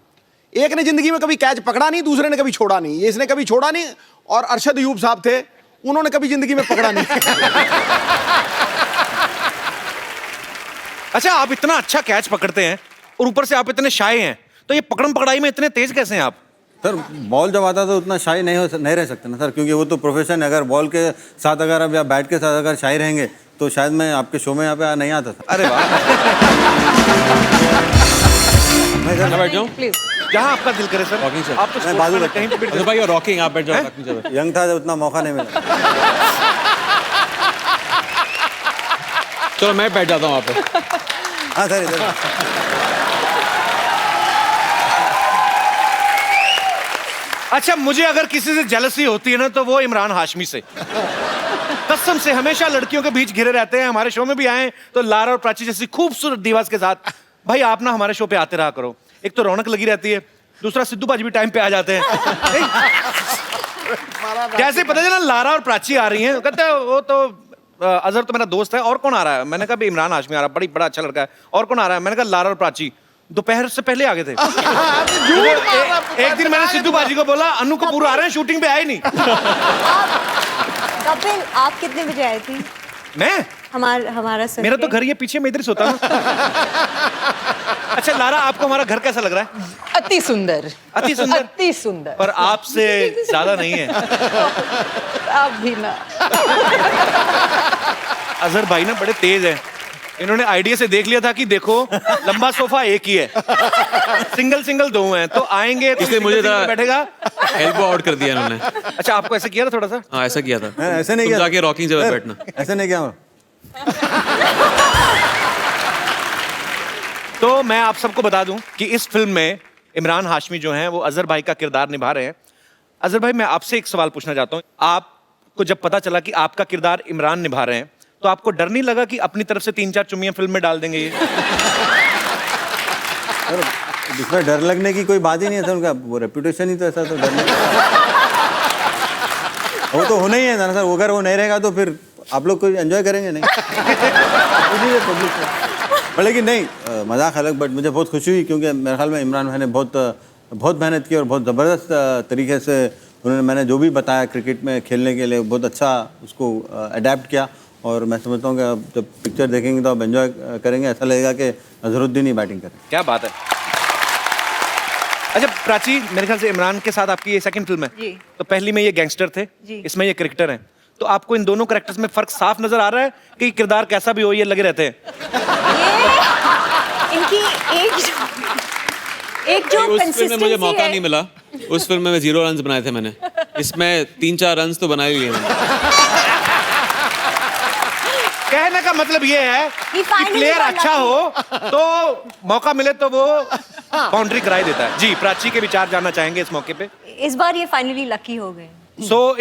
एक ने जिंदगी में कभी कैच पकड़ा नहीं, दूसरे ने कभी छोड़ा नहीं। इसने कभी छोड़ा नहीं और अरशद अयूब साहब थे, उन्होंने कभी जिंदगी में पकड़ा नहीं। अच्छा, आप इतना अच्छा कैच पकड़ते हैं और ऊपर से आप इतने शाय हैं, तो ये पकड़म पकड़ाई में इतने तेज कैसे हैं आप? सर बॉल जब आता तो उतना शाई नहीं रह सकते ना सर, क्योंकि वो तो प्रोफेशन है। अगर बॉल के साथ अगर अब या बैट के साथ अगर शाई रहेंगे तो शायद मैं आपके शो में यहाँ पे नहीं आता था। अरे वाह। मैं बैठ जाऊं प्लीज। जहाँ आपका दिल करे सर। Rocking, sir. आप तो मैं बाजू sportsman हैं, कहीं पे भी अजहर भाई और रॉकिंग, आप बैठ जाओ rocking से। यंग था जब उतना मौका नहीं मिला। चलो मैं बैठ जाता हूँ वहाँ पे। हाँ सर इधर। अच्छा, मुझे अगर किसी से जेलसी होती है ना तो वो इमरान हाशमी से। कसम से हमेशा लड़कियों के बीच घिरे रहते हैं। हमारे शो में भी आए तो लारा और प्राची जैसी खूबसूरत दीवास के साथ। भाई आप ना हमारे शो पे आते रहा करो, एक तो रौनक लगी रहती है, दूसरा सिद्धू बाजी भी टाइम पे आ जाते हैं। कैसे पता चला लारा और प्राची आ रही हैं, कहते हैं वो तो अजहर तो मेरा दोस्त है, और कौन आ रहा है? मैंने कहा भी इमरान हाशमी आ रहा है, बड़ा अच्छा लड़का है। और कौन आ रहा है? मैंने कहा लारा और प्राची। दोपहर से पहले आ गए थे। एक दिन मैंने सिद्धू बाजी को बोला अनु कपूर आ रहे हैं, शूटिंग पे आए नहीं। कपिल, आप कितने बजे आए थे? मैं हमारा सर मेरा तो घर ये पीछे, मैं इधर ही सोता हूँ। अच्छा लारा, आपको हमारा घर कैसा लग रहा है? अति सुंदर, अति सुंदर, अति सुंदर। पर आपसे ज्यादा नहीं है। आप भी ना। अजहर भाई ना बड़े तेज हैं, इन्होंने आइडिया से देख लिया था कि देखो लंबा सोफा एक ही है, सिंगल 2 हैं, तो आएंगे तो इसलिए मुझे single बैठेगा। एल्बो आउट कर दिया इन्होंने। अच्छा, आपको ऐसे किया था थोड़ा सा? हाँ ऐसा किया था। ऐसे नहीं तुम किया। जाके रॉकिंग जगह बैठना। ऐसे नहीं किया। तो मैं आप सबको बता दूं कि इस फिल्म में इमरान हाशमी जो हैं वो अजहर भाई का किरदार निभा रहे हैं। अजहर भाई, मैं आपसे एक सवाल पूछना चाहता हूं। आपको जब पता चला कि आपका किरदार इमरान निभा रहे हैं तो आपको डर नहीं लगा कि अपनी तरफ से 3-4 चुम्मियां फिल्म में डाल देंगे ये? इसमें डर लगने की कोई बात ही नहीं है सर, उनका वो रेपुटेशन ही तो ऐसा, तो डर नहीं। वो तो होना ही है ना सर, अगर वो नहीं रहेगा तो फिर आप लोग कोई एंजॉय करेंगे नहीं। लेकिन नहीं, मजाक अलग, बट मुझे बहुत खुशी हुई क्योंकि मेरे ख्याल में इमरान भाई ने बहुत मेहनत की और बहुत ज़बरदस्त तरीके से उन्होंने, मैंने जो भी बताया क्रिकेट में खेलने के लिए, बहुत अच्छा उसको अडेप्ट किया। और मैं समझता हूँ कि आप जब पिक्चर देखेंगे तो आप एंजॉय करेंगे, ऐसा लगेगा कि अजहरुद्दीन ही बैटिंग करें। क्या बात है। अच्छा प्राची, मेरे ख्याल से इमरान के साथ आपकी ये सेकंड फिल्म है जी। तो पहली में ये गैंगस्टर थे, इसमें ये क्रिकेटर हैं, तो आपको इन दोनों कैरेक्टर्स में फर्क साफ नजर आ रहा है कि किरदार कैसा भी हो ये लगे रहते हैं? इनकी एक जो उस फिल्म में मुझे consistency मौका है। नहीं मिला। उस फिल्म में 0 रन बनाए थे मैंने, इसमें 3-4 रन तो बनाए हुए हैं। कहने का मतलब ये है कि प्लेयर अच्छा हो तो मौका मिले तो वो बाउंड्री कराई देता है। जी, प्राची के विचार जानना चाहेंगे इस मौके पे। इस बार ये फाइनली लकी हो गए।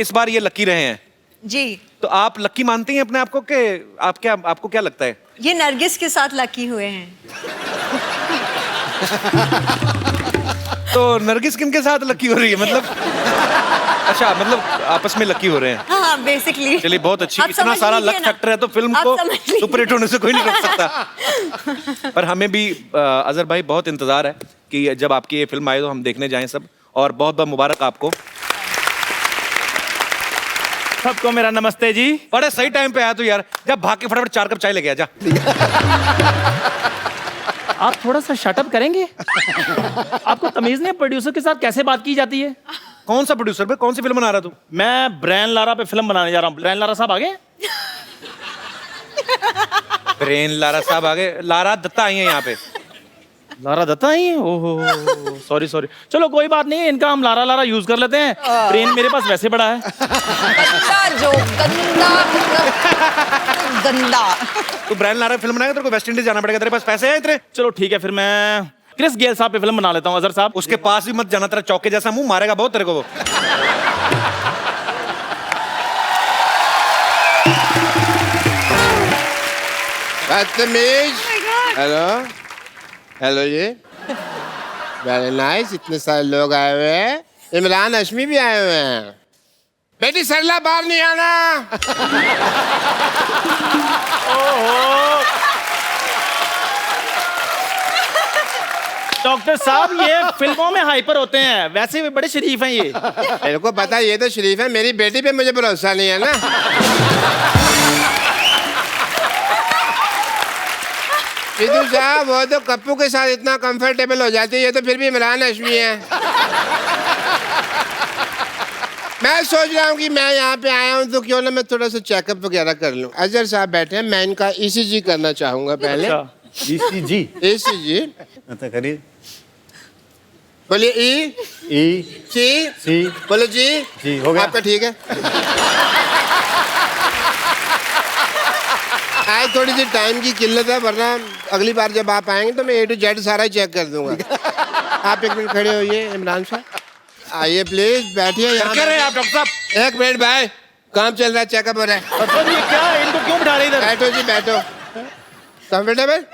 इस बार ये लकी रहे हैं जी। तो आप लकी मानती हैं अपने आप को कि आपको क्या लगता है? ये नरगिस के साथ लकी हुए हैं। तो नरगिस किन के साथ लकी हो रही है मतलब? अच्छा, मतलब आपस में लकी हो रहे हैं। हाँ बेसिकली। चलिए बहुत अच्छी, आप इतना समझ सारा लीजिए लक ना। फैक्टर है तो फिल्म आप को समझ लीजिए। सुपर हिट होने से कोई नहीं रोक सकता। पर हमें भी अजहर भाई बहुत इंतजार है कि जब आपकी ये फिल्म आए तो हम देखने जाएं सब, और बहुत बहुत मुबारक आपको सबको मेरा नमस्ते जी। बड़े सही टाइम पे आया तो यार, जब भाग के फटाफट 4 कप चाय लेके आ जा। आप थोड़ा सा शटअप करेंगे? आपको तमीज नहीं, प्रोड्यूसर के साथ कैसे बात की जाती है? कौन सा प्रोड्यूसर पे? कौन सी फिल्म बना रहा तू? मैं ब्रायन लारा पे फिल्म बनाने जा रहा हूँ। ब्रायन लारा साहब आ गए? ब्रेन लारा साहब आ गए। लारा दत्ता आई है यहाँ पे। लारा दत्ता ही? ओहो, सॉरी सॉरी, चलो कोई बात नहीं, इनका हम लारा लारा यूज कर लेते हैं। ब्रेन मेरे पास वैसे बड़ा है। गंदा जो गंदा गंदा। तू ब्रांड लारा फिल्म बनाएगा, तेरे को वेस्ट इंडीज जाना पड़ेगा, तेरे पास पैसे हैं इतने? चलो ठीक है, फिर मैं क्रिस गेल साहब पे फिल्म बना लेता हूँ। अजहर साहब उसके पास भी मत जाना, तेरा चौके जैसा मुंह मारेगा बहुत तेरे को वो। बदतमीज। हेलो हेलो जी, वेरी नाइस। इतने सारे लोग आए हुए हैं, इमरान हाशमी भी आए हुए हैं। बेटी सरला बाहर नहीं आना। डॉक्टर साहब ये फिल्मों में हाइपर होते हैं, वैसे भी बड़े शरीफ हैं ये। मेरे को पता है ये तो शरीफ है, मेरी बेटी पे मुझे भरोसा नहीं है ना। सिद्धू साहब वो तो कप्पू के साथ इतना कंफर्टेबल हो जाती है, ये तो फिर भी इमरान हाशमी है। मैं सोच रहा हूँ कि मैं यहाँ पे आया हूँ तो क्यों ना मैं थोड़ा सा चेकअप वगैरह कर लूँ। अजहर साहब बैठे हैं, मैं इनका ECG करना चाहूँगा पहले। ECG? ECG अच्छा करिए। बोलिए C बोलो जी हो गया। आपका ठीक है। आज थोड़ी सी टाइम की किल्लत है, वरना अगली बार जब आप आएंगे तो मैं A to Z सारा चेक कर दूंगा। आप एक मिनट खड़े होइए इमरान साहब, आइए प्लीज बैठिए यहाँ। क्या रहे आप डॉक्टर साहब? एक मिनट भाई, काम चल रहा है, चेकअप हो रहा है। मतलब ये क्या, इनको क्यों बिठा रहे इधर? बैठो जी बैठो। कंफर्टेबल?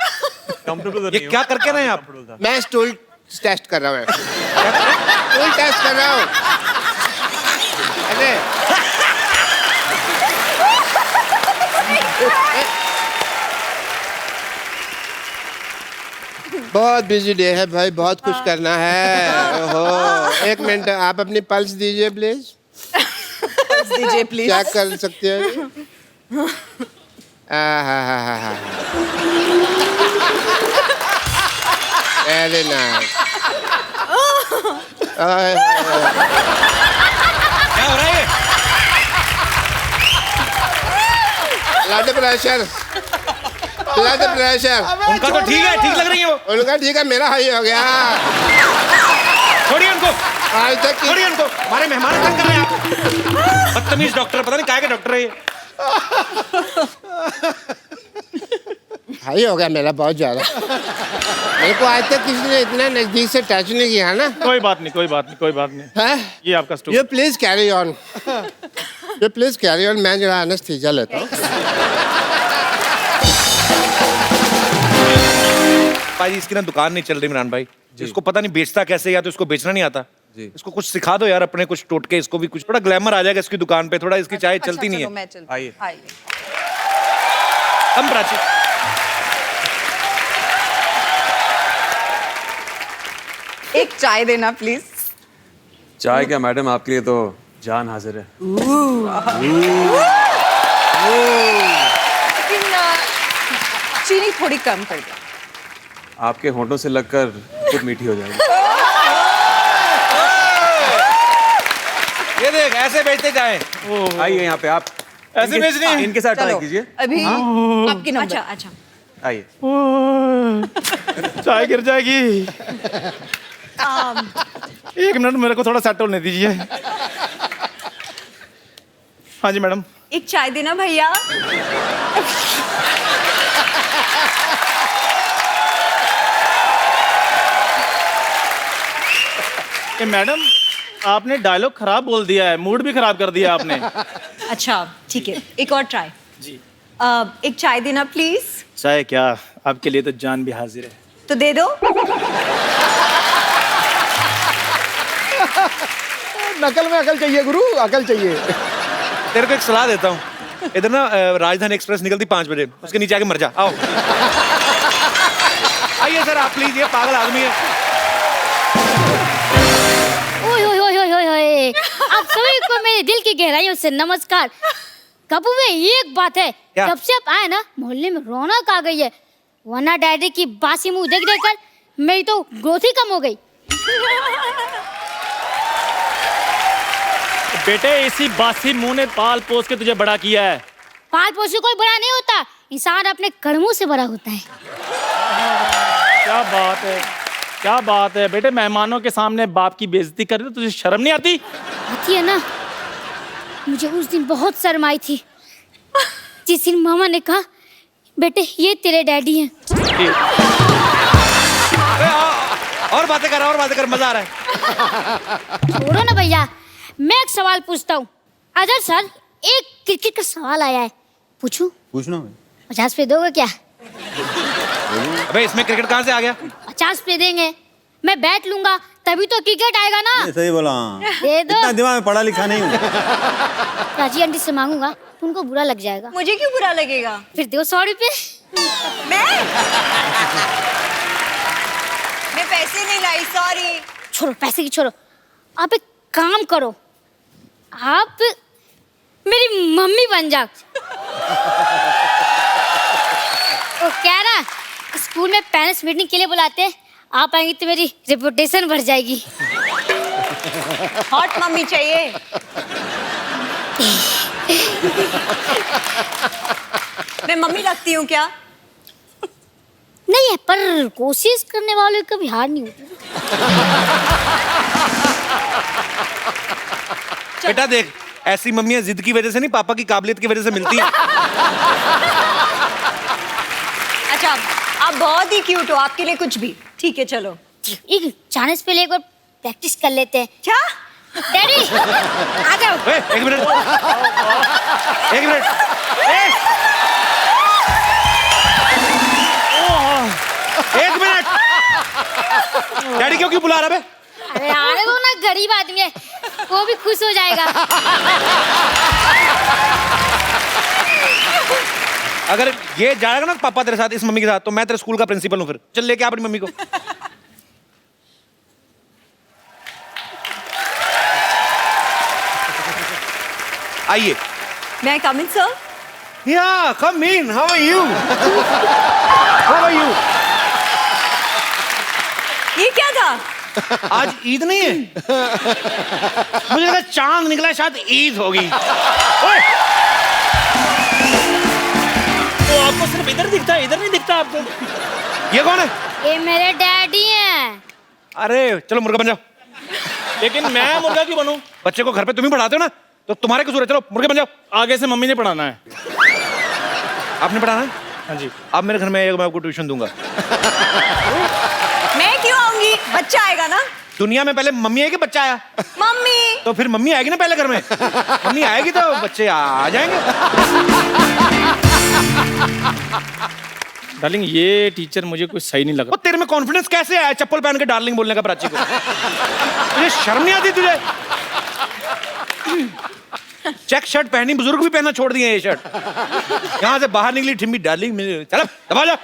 ये क्या करके रहे हैं आप? मैं स्टूल टेस्ट कर रहा हूँ। स्टूल टेस्ट कर रहा हूँ। अरे बहुत बिजी डे है भाई, बहुत कुछ करना है। ओहो, एक मिनट आप अपनी पल्स दीजिए प्लीज। पल्स दीजिए प्लीज। चेक कर सकते हो? Very nice. क्या हो रहा है? Blood pressure, blood pressure. उनका तो ठीक है, ठीक लग रही है वो। उनका ठीक है, मेरा हाई हो गया। छोड़िए उनको, आज तक की छोड़िए उनको, हमारे मेहमान तंग कर रहे हैं आप। बदतमीज डॉक्टर, पता नहीं क्या के डॉक्टर है ये। हाई हो गया मेरा बहुत ज्यादा। मेरे को आज तक किसी ने इतना नजदीक से टच नहीं किया ना। कोई बात नहीं, कोई बात नहीं, कोई बात नहीं। है ये आपका stool. You please carry on, you please carry on. मैं जरा एनेस्थीसिया लेता हूँ। भाई इसकी ना दुकान नहीं चल रही इमरान भाई, इसको पता नहीं बेचता कैसे, या तो इसको बेचना नहीं आता। इसको कुछ सिखा दो यार, अपने कुछ टोटके, इसको भी कुछ थोड़ा ग्लैमर आ जाएगा इसकी दुकान पे, थोड़ा इसकी चाय चलती नहीं है। आइए। हम प्राची एक चाय देना प्लीज। चाय क्या मैडम, आपके लिए तो जान हाजिर है। लेकिन चीनी थोड़ी कम कर दो। आपके होंठों से लगकर खुद मीठी हो जाएगी। ये देख, ऐसे बेचते जाएं। आइए यहाँ पे आप ऐसे बेचनी है? इनके साथ ट्राई कीजिए। अभी आपकी नंबर। अच्छा आइए। चाय गिर जाएगी। एक मिनट, मेरे को थोड़ा सेट होने दीजिए। हाँ जी मैडम। एक चाय देना भैया। ये मैडम, आपने डायलॉग खराब बोल दिया है, मूड भी खराब कर दिया आपने। अच्छा ठीक है, एक और ट्राई जी। एक चाय देना प्लीज। चाय क्या, आपके लिए तो जान भी हाजिर है। तो दे दो। नकल में अकल चाहिए गुरु, अकल चाहिए। तेरे को एक सलाह देता हूँ, इधर ना राजधानी एक्सप्रेस निकलती 5 बजे, उसके नीचे आके मर जा। आओ आइए सर आप प्लीज, ये पागल आदमी है। ओए ओए ओए ओए ओए ओए, आप सभी को मेरे दिल की गहराइयों से नमस्कार। कपूर भाई, एक बात है, क्या? जब से आप आए ना, मोहल्ले में रौनक आ गई है, वरना डैडी की बासी मुंह देख देख कर मेरी तो ग्रोथ ही कम हो गई। बेटे, इसी बासी मुंह ने पाल पोस के तुझे बड़ा किया है। पाल पोस से कोई बड़ा नहीं होता, इंसान अपने कर्मों से बड़ा होता है। क्या बात है। क्या बात है बेटे, मेहमानों के सामने बाप की बेइज्जती कर रहे हो, तुझे शर्म नहीं आती? आती है ना। मुझे उस दिन बहुत शर्म आई थी जिस दिन मामा ने कहा बेटे ये तेरे डैडी हैं। और बातें कर, मजा आ रहा है। छोड़ो ना भैया, मैं एक सवाल पूछता हूँ। अजय सर, एक क्रिकेट का सवाल आया है, पूछूं? पूछना 50 पे दोगे क्या? अबे इसमें क्रिकेट कहाँ से आ गया? 50 पे देंगे, मैं बैट लूंगा तभी तो क्रिकेट आएगा ना। सही बोला। दे दो। इतना दिमाग में पढ़ा लिखा नहीं हूँ। राजी आंटी से मांगूंगा तो उनको बुरा लग जाएगा। मुझे क्यों बुरा लगेगा? फिर दो 100 रुपए। मैं पैसे नहीं लाई, सॉरी। छोड़ो पैसे की छोड़ो, आप एक काम करो, आप मेरी मम्मी बन जाओ। वो क्या ना, स्कूल में पेरेंट्स मीटिंग के लिए बुलाते हैं, आप आएंगी तो मेरी रेपुटेशन बढ़ जाएगी। हॉट मम्मी चाहिए। मैं मम्मी लगती हूँ क्या? नहीं है, पर कोशिश करने वालों की कभी हार नहीं होती। बेटा देख, ऐसी मम्मियां जिद की वजह से नहीं, पापा की काबिलियत की वजह से मिलती हैं। अच्छा, आप बहुत ही क्यूट हो, आपके लिए कुछ भी। ठीक है चलो। एक चांस पे एक बार प्रैक्टिस कर लेते हैं। क्या? डैडी आ जाओ। एक मिनट। एक मिनट। डैडी क्यों बुला रहा है? अरे आने दो ना, गरीब आदमी है, वो भी खुश हो जाएगा। अगर ये जाएगा ना पापा तेरे साथ, इस मम्मी के साथ, तो मैं तेरे स्कूल का प्रिंसिपल हूँ। फिर चल लेके आ अपनी मम्मी को। आइए। मैं कम इन sir? Yeah, come in. How are you? How are you? ये क्या था? आज ईद नहीं है? मुझे लगा चांद निकला, शायद ईद होगी। ओए! तो आपको सिर्फ इधर दिखता है, इधर नहीं दिखता आपको? ये कौन है? ये मेरे डैडी हैं। अरे चलो मुर्गा बन जाओ। लेकिन मैं मुर्गा क्यों बनूं? बच्चे को घर पे तुम ही पढ़ाते हो ना, तो तुम्हारे कसूर है। चलो मुर्गे बन जाओ। आगे से मम्मी ने पढ़ाना है। आपने पढ़ाना है? हाँ जी। आप मेरे घर में आइएगा, मैं आपको ट्यूशन दूंगा। मैं क्यों आऊंगी? बच्चा आएगा ना। दुनिया में पहले मम्मी आएगी, बच्चा आया? मम्मी। तो फिर मम्मी आएगी ना पहले घर में। मम्मी आएगी तो बच्चे आ जाएंगे। डार्लिंग, ये टीचर मुझे कुछ सही नहीं लग वो तेरे में कॉन्फिडेंस कैसे आया चप्पल पहन के डार्लिंग बोलने का प्राची को? तुझे शर्म नहीं आती तुझे? चेक शर्ट पहनी, बुजुर्ग भी पहनना छोड़ दिए ये शर्ट। यहाँ से बाहर निकली ठिम्मी डार्लिंग मिली। चलो दबा जाओ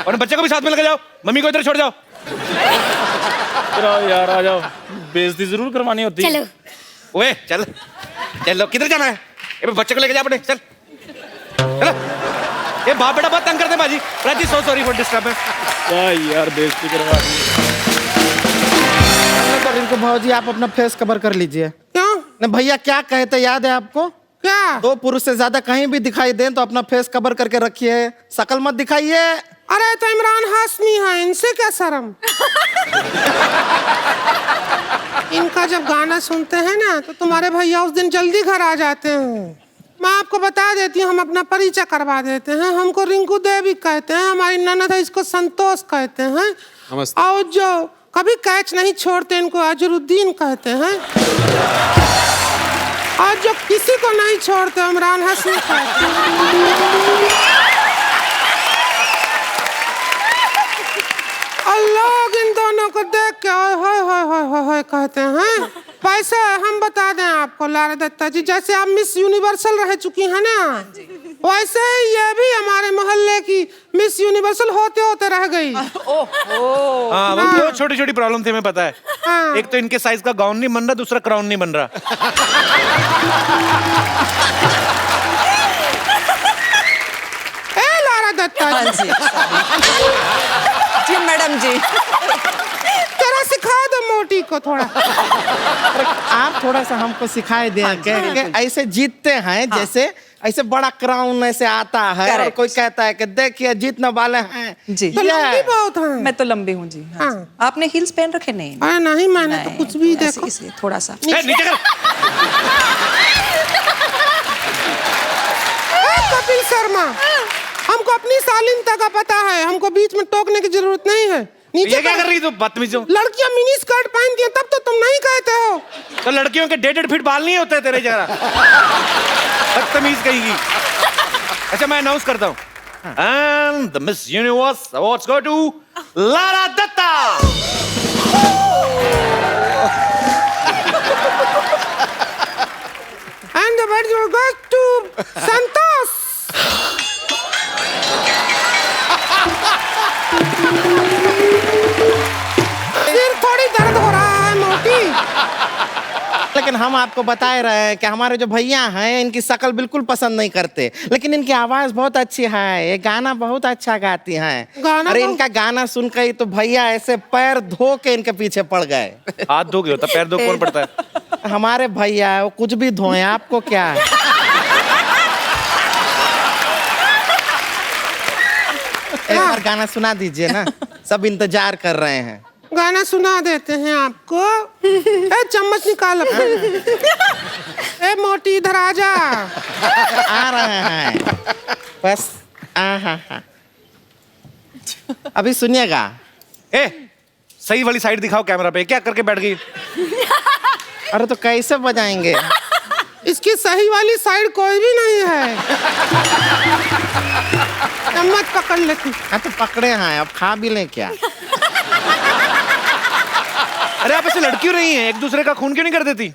और बच्चे को भी साथ में लेके जाओ, मम्मी को इधर छोड़ जाओ। यार आ जाओ, बेइज्जती जरूर करवानी होती है। चलो। ओए चल चलो, किधर जाना है? ये बच्चे को लेके जा अपने, चल चलो। ये बाप बेटा बहुत तंग करते हैं बाजी। Prachi so sorry for disturb. यार बेइज्जती करवा दी। इनको भाजी आप अपना फेस कवर कर लीजिए। क्यों? नहीं भैया क्या कहते याद है आपको? क्या? 2 पुरुष से ज्यादा कहीं भी दिखाई दें तो अपना फेस कवर करके रखिए, शकल मत दिखाइए। अरे तो इमरान हाशमी है, इनसे क्या शर्म? इनका जब गाना सुनते हैं ना तो तुम्हारे भैया उस दिन जल्दी घर आ जाते हैं। मैं आपको बता देती हूँ, हम अपना परिचय करवा देते हैं। हमको रिंकू देवी कहते हैं, हमारी ननद है इसको संतोष कहते हैं, और जो कभी कैच नहीं छोड़ते इनको अजरुद्दीन कहते हैं, और जो किसी को नहीं छोड़ते इमरान हाशमी कहते हैं। और लोग इन दोनों को देख के ओए कहते हैं। वैसे हम बता दें आपको लारा दत्ता जी, जैसे आप मिस यूनिवर्सल रह चुकी हैं ना, वैसे ही ये भी हमारे मोहल्ले की मिस यूनिवर्सल होते होते रह गई। हाँ, वो दो छोटी छोटी प्रॉब्लम थी, हमें पता है। हाँ। एक तो इनके साइज का गाउन नहीं बन रहा, दूसरा क्राउन नहीं बन रहा। ए लारा दत्ता जी। जी मैडम जी। जरा सिखा दो मोटी को थोड़ा। आप थोड़ा सा हमको सिखाए दें कि ऐसे जीतते हैं जैसे ऐसे बड़ा क्राउन ऐसे आता है और Correct. कोई कहता है कि देखिए जितने वाले हैं जी तो लंबी बहुत है। मैं तो लंबी हूँ जी हाँ। हाँ। आपने हील्स पहन रखे नहीं अरे नहीं, मैंने तो कुछ भी ऐसे- देखो। इसलिए थोड़ा सा नीचे कर। कपिल शर्मा, हमको अपनी शालीनता का पता है, हमको बीच में टोकने की जरूरत नहीं है। नीचे ये क्या कर रही तू बदतमीज हो? लड़कियां मिनी स्कर्ट पहनती हैं तब तो तुम नहीं कहते हो। तो लड़कियों के 1.5 फीट बाल नहीं होते तेरे जरा बदतमीज कहेगी। अच्छा मैं अनाउंस करता हूँ and the Miss Universe awards go to Lara Dutta. And the award goes to Santosh. सिर थोड़ी दर्द हो रहा है मोटी। लेकिन हम आपको बता रहे हैं कि हमारे जो भैया हैं इनकी शक्ल बिल्कुल पसंद नहीं करते, लेकिन इनकी आवाज बहुत अच्छी है, ये गाना बहुत अच्छा गाती हैं। गाना अरे बहुत- इनका गाना सुन के ही तो भैया ऐसे पैर धो के इनके पीछे पड़ गए। हाथ धो के होता पैर धो कौन पड़ता है? हमारे भैया वो कुछ भी धोए, आपको क्या है? एक बार गाना सुना दीजिए ना, सब इंतजार कर रहे हैं। गाना सुना देते हैं आपको। ए चम्मच निकाल अपना। ए मोटी इधर आ जा। आ रहे हैं बस। हाँ। अभी सुनिएगा। ए सही वाली साइड दिखाओ कैमरा पे, क्या करके बैठ गई? अरे तो कैसे बजाएंगे? इसकी सही वाली साइड कोई भी नहीं है। चम्मच पकड़ लेती। हाँ तो पकड़े हैं, अब खा भी लें क्या? अरे आप ऐसे लड़की रही हैं, एक दूसरे का खून क्यों नहीं कर देती?